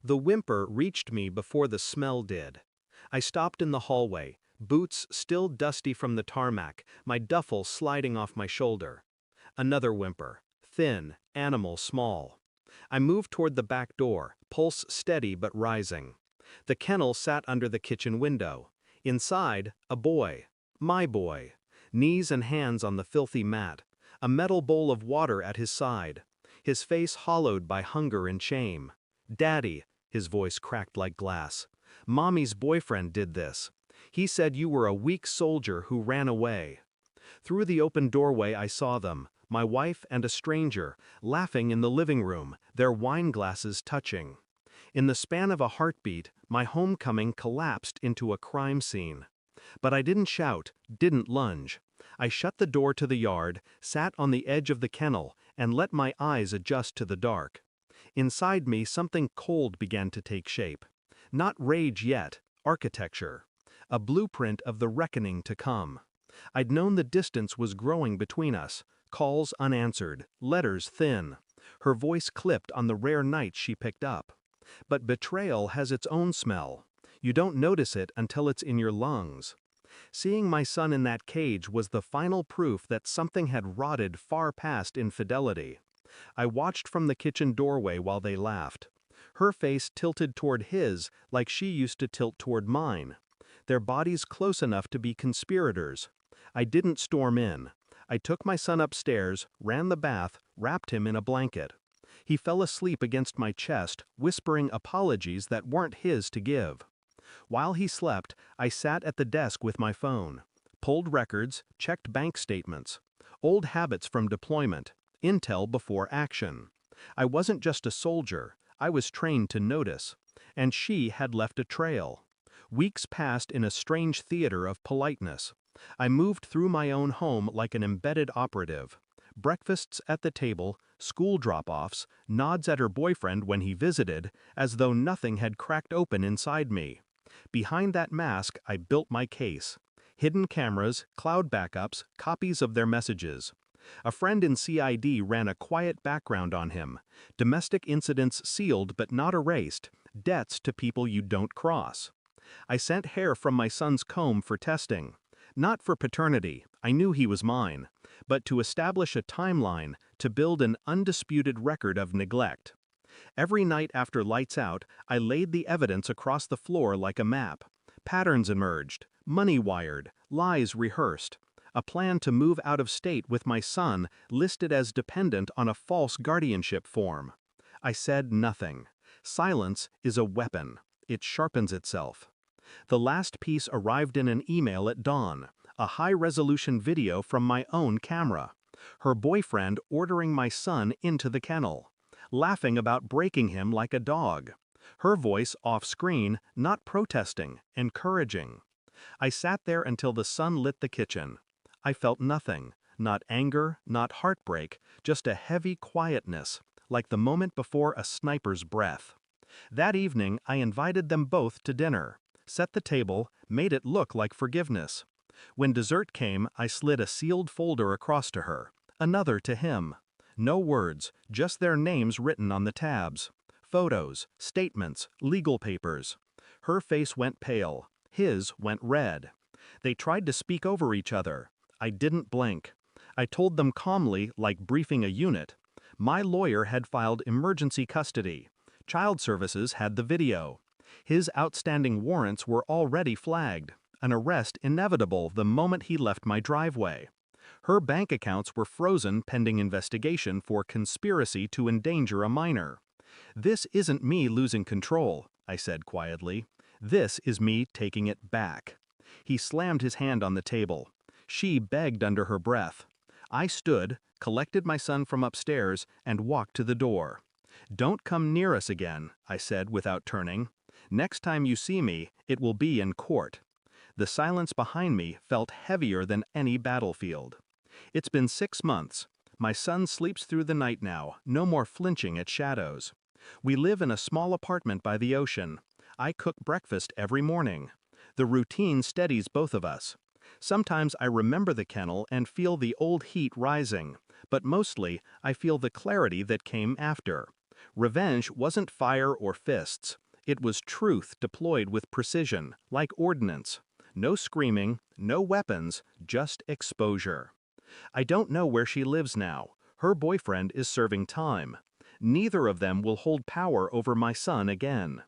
The whimper reached me before the smell did. I stopped in the hallway, boots still dusty from the tarmac, my duffel sliding off my shoulder. Another whimper, thin, animal small. I moved toward the back door, pulse steady but rising. The kennel sat under the kitchen window. Inside, a boy. My boy. Knees and hands on the filthy mat. A metal bowl of water at his side. His face hollowed by hunger and shame. Daddy, his voice cracked like glass. Mommy's boyfriend did this. He said you were a weak soldier who ran away. Through the open doorway I saw them, my wife and a stranger, laughing in the living room, their wine glasses touching. In the span of a heartbeat, my homecoming collapsed into a crime scene. But I didn't shout, didn't lunge. I shut the door to the yard, sat on the edge of the kennel, and let my eyes adjust to the dark. Inside me something cold began to take shape. Not rage yet, architecture. A blueprint of the reckoning to come. I'd known the distance was growing between us, calls unanswered, letters thin. Her voice clipped on the rare nights she picked up. But betrayal has its own smell. You don't notice it until it's in your lungs. Seeing my son in that cage was the final proof that something had rotted far past infidelity. I watched from the kitchen doorway while they laughed. Her face tilted toward his like she used to tilt toward mine. Their bodies close enough to be conspirators. I didn't storm in. I took my son upstairs, ran the bath, wrapped him in a blanket. He fell asleep against my chest, whispering apologies that weren't his to give. While he slept, I sat at the desk with my phone. Pulled records, checked bank statements. Old habits from deployment. Intel before action. I wasn't just a soldier, I was trained to notice. And she had left a trail. Weeks passed in a strange theater of politeness. I moved through my own home like an embedded operative. Breakfasts at the table, school drop-offs, nods at her boyfriend when he visited, as though nothing had cracked open inside me. Behind that mask, I built my case. Hidden cameras, cloud backups, copies of their messages. A friend in CID ran a quiet background on him. Domestic incidents sealed but not erased. Debts to people you don't cross. I sent hair from my son's comb for testing. Not for paternity, I knew he was mine, but to establish a timeline, to build an undisputed record of neglect. Every night after lights out, I laid the evidence across the floor like a map. Patterns emerged, money wired, lies rehearsed. A plan to move out of state with my son listed as dependent on a false guardianship form. I said nothing. Silence is a weapon. It sharpens itself. The last piece arrived in an email at dawn, a high-resolution video from my own camera. Her boyfriend ordering my son into the kennel, laughing about breaking him like a dog. Her voice off-screen, not protesting, encouraging. I sat there until the sun lit the kitchen. I felt nothing, not anger, not heartbreak, just a heavy quietness, like the moment before a sniper's breath. That evening, I invited them both to dinner. Set the table, made it look like forgiveness. When dessert came, I slid a sealed folder across to her, another to him. No words, just their names written on the tabs. Photos, statements, legal papers. Her face went pale, his went red. They tried to speak over each other. I didn't blink. I told them calmly, like briefing a unit. My lawyer had filed emergency custody. Child Services had the video. His outstanding warrants were already flagged, an arrest inevitable the moment he left my driveway. Her bank accounts were frozen pending investigation for conspiracy to endanger a minor. This isn't me losing control, I said quietly. This is me taking it back. He slammed his hand on the table. She begged under her breath. I stood, collected my son from upstairs, and walked to the door. Don't come near us again, I said without turning. Next time you see me, it will be in court. The silence behind me felt heavier than any battlefield. It's been 6 months. My son sleeps through the night now, no more flinching at shadows. We live in a small apartment by the ocean. I cook breakfast every morning. The routine steadies both of us. Sometimes I remember the kennel and feel the old heat rising, but mostly I feel the clarity that came after. Revenge wasn't fire or fists. It was truth deployed with precision, like ordnance. No screaming, no weapons, just exposure. I don't know where she lives now. Her boyfriend is serving time. Neither of them will hold power over my son again.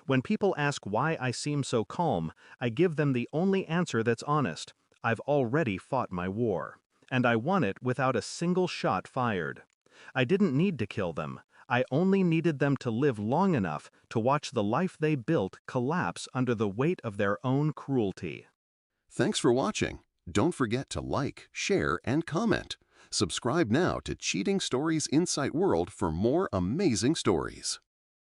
When people ask why I seem so calm, I give them the only answer that's honest. I've already fought my war. And I won it without a single shot fired. I didn't need to kill them. I only needed them to live long enough to watch the life they built collapse under the weight of their own cruelty. Thanks for watching. Don't forget to like, share, and comment. Subscribe now to Cheating Stories Insight World for more amazing stories.